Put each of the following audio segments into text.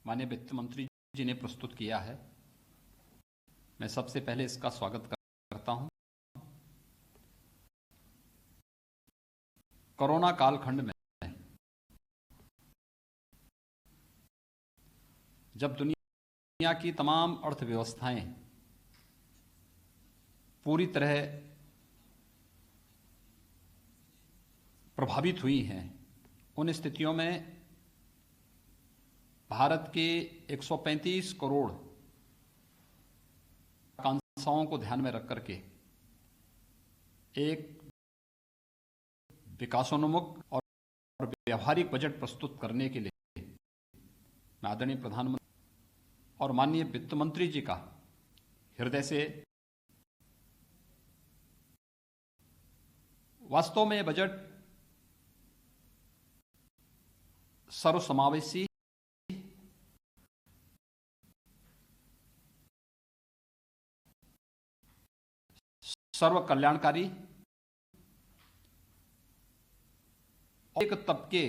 माननीय वित्त मंत्री जी ने प्रस्तुत किया है। मैं सबसे पहले इसका स्वागत करता हूं। कोरोना कालखंड में जब दुनिया की तमाम अर्थव्यवस्थाएं पूरी तरह प्रभावित हुई हैं, उन स्थितियों में भारत के 135 करोड़ आकांक्षाओं को ध्यान में रख करके एक विकासोन्मुख और व्यावहारिक बजट प्रस्तुत करने के लिए मैं आदरणीय प्रधानमंत्री और माननीय वित्त मंत्री जी का हृदय से वास्तव में बजट सर्वसमावेशी, सर्व कल्याणकारी, एक तबके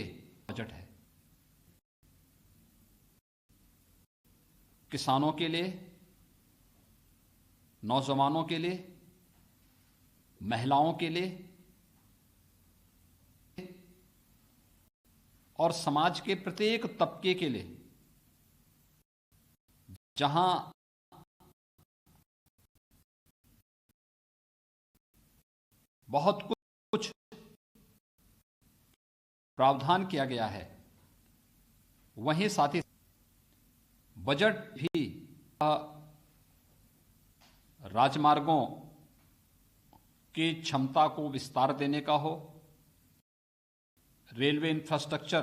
बजट है। किसानों के लिए, नौजवानों के लिए, महिलाओं के लिए और समाज के प्रत्येक तबके के लिए, जहां बहुत कुछ प्रावधान किया गया है, वहीं साथ ही बजट भी राजमार्गों की क्षमता को विस्तार देने का हो, रेलवे इंफ्रास्ट्रक्चर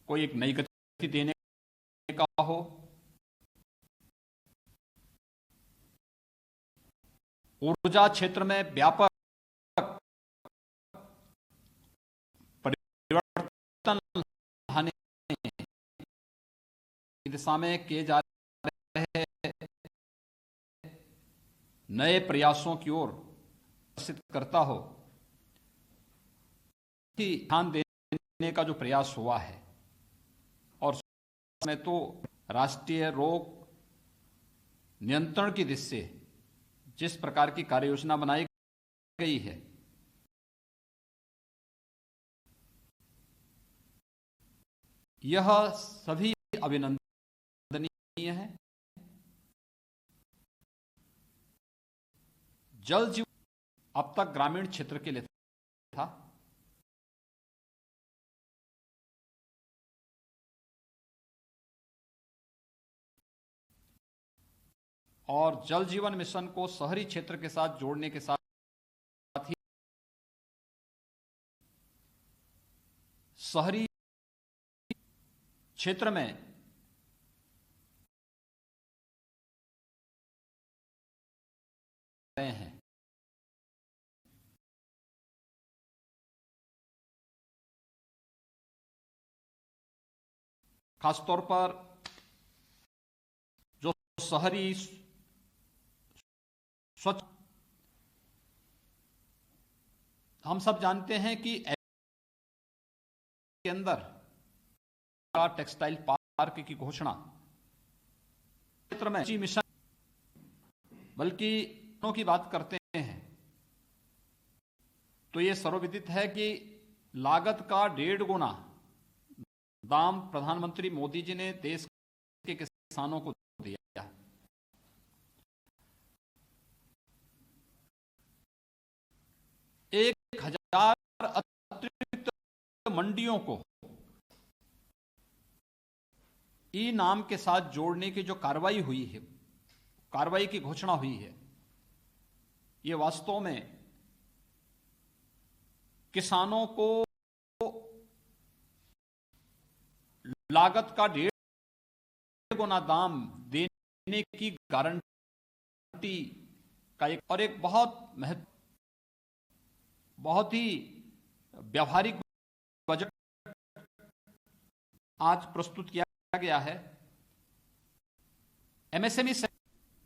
को एक नई गति देने का हो, ऊर्जा क्षेत्र में व्यापक परिवर्तन लाने की दिशा में किए जा रहे नए प्रयासों की ओर आकर्षित करता हो, ध्यान देने का जो प्रयास हुआ है। और में तो राष्ट्रीय रोग नियंत्रण की दिशा से जिस प्रकार की कार्य योजना बनाई गई है, यह सभी अभिनंदनीय है। जल जीवन अब तक ग्रामीण क्षेत्र के लिए था, और जल जीवन मिशन को शहरी क्षेत्र के साथ जोड़ने के साथ ही शहरी क्षेत्र में रहे हैं। खासतौर पर जो शहरी स्वच्छ, हम सब जानते हैं कि के अंदर टेक्सटाइल पार्क की घोषणा क्षेत्र में मिशन, बल्कि की बात करते हैं तो यह सर्वविदित है कि लागत का 1.5 गुना दाम प्रधानमंत्री मोदी जी ने देश के किसानों को दिया। 1000 अतिरिक्त मंडियों को ई नाम के साथ जोड़ने की जो कार्रवाई हुई है, कार्रवाई की घोषणा हुई है, ये वास्तव में किसानों को लागत का 1.5 गुना दाम देने की गारंटी का एक बहुत ही व्यावहारिक बजट आज प्रस्तुत किया गया है। एमएसएमई से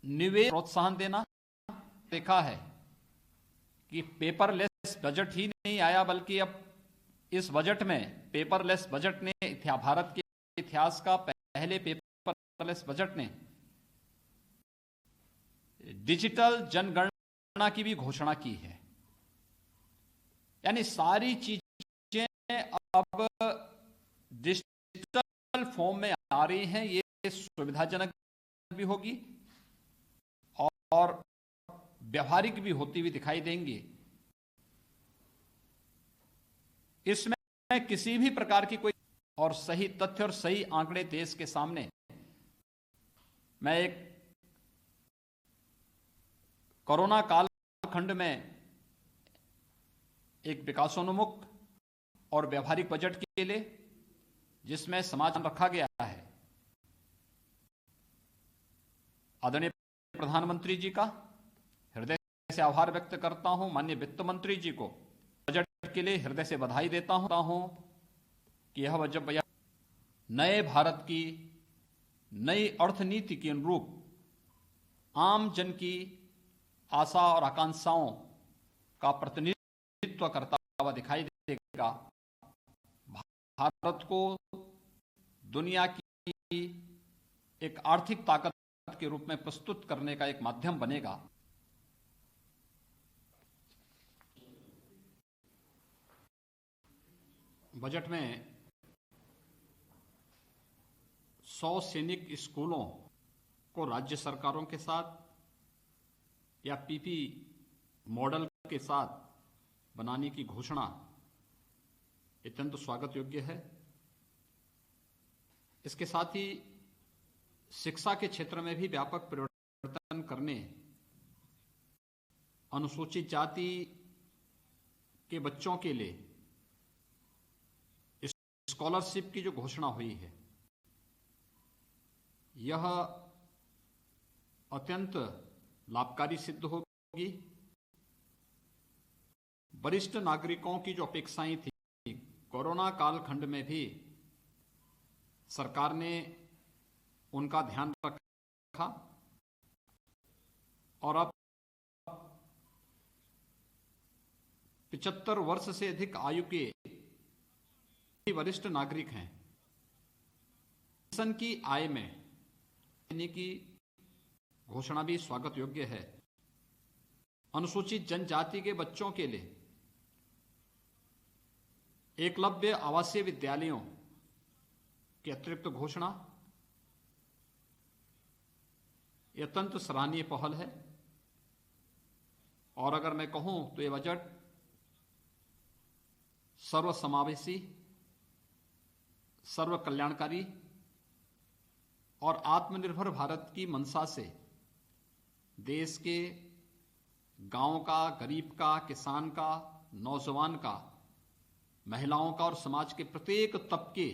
निवेश प्रोत्साहन देना, देखा है कि पेपरलेस बजट ही नहीं आया, बल्कि अब इस बजट में पेपरलेस बजट ने भारत के इतिहास का पहले पेपरलेस बजट ने डिजिटल जनगणना की भी घोषणा की है। यानी सारी चीजें अब डिजिटल फॉर्म में आ रही हैं। ये सुविधाजनक भी होगी और व्यवहारिक भी होती हुई दिखाई देंगी। इसमें किसी भी प्रकार की कोई और सही तथ्य और सही आंकड़े देश के सामने मैं एक कोरोना कालखंड में एक विकासोन्मुख और व्यवहारिक बजट के लिए जिसमें समाधान रखा गया है, आदरणीय प्रधानमंत्री जी का हृदय से आभार व्यक्त करता हूं। माननीय वित्त मंत्री जी को बजट के लिए हृदय से बधाई देता हूं कि यह बजट नए भारत की नई अर्थनीति के अनुरूप आम जन की आशा और आकांक्षाओं का प्रतिनिधित्व करता हुआ दिखाई देगा। भारत को दुनिया की एक आर्थिक ताकत के रूप में प्रस्तुत करने का एक माध्यम बनेगा। बजट में 100 सैनिक स्कूलों को राज्य सरकारों के साथ या पीपी मॉडल के साथ बनाने की घोषणा अत्यंत स्वागत योग्य है। इसके साथ ही शिक्षा के क्षेत्र में भी व्यापक परिवर्तन करने, अनुसूचित जाति के बच्चों के लिए स्कॉलरशिप की जो घोषणा हुई है, यह अत्यंत लाभकारी सिद्ध होगी। वरिष्ठ नागरिकों की जो अपेक्षाएं थी, कोरोना कालखंड में भी सरकार ने उनका ध्यान रखा और अब 75 वर्ष से अधिक आयु के वरिष्ठ नागरिक हैं, पेंशन की आय में देने की घोषणा भी स्वागत योग्य है। अनुसूचित जनजाति के बच्चों के लिए एकलव्य आवासीय विद्यालयों की अतिरिक्त घोषणा यह अत्यंत सराहनीय पहल है। और अगर मैं कहूं तो यह बजट सर्वसमावेशी, सर्व कल्याणकारी और आत्मनिर्भर भारत की मंशा से देश के गांव का, गरीब का, किसान का, नौजवान का, महिलाओं का और समाज के प्रत्येक तबके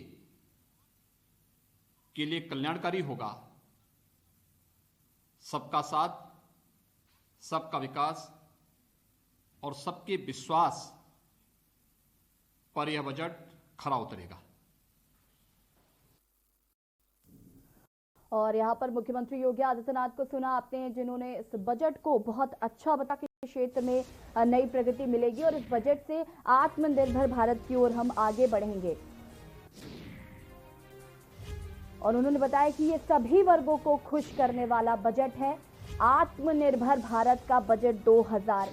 के लिए कल्याणकारी होगा। सबका साथ, सबका विकास और सबके विश्वास पर यह बजट खरा उतरेगा। और यहाँ पर मुख्यमंत्री योगी आदित्यनाथ को सुना आपने, जिन्होंने इस बजट को बहुत अच्छा बता कि क्षेत्र में नई प्रगति मिलेगी और इस बजट से आत्मनिर्भर भारत की ओर हम आगे बढ़ेंगे। और उन्होंने बताया कि ये सभी वर्गों को खुश करने वाला बजट है। आत्मनिर्भर भारत का बजट 2000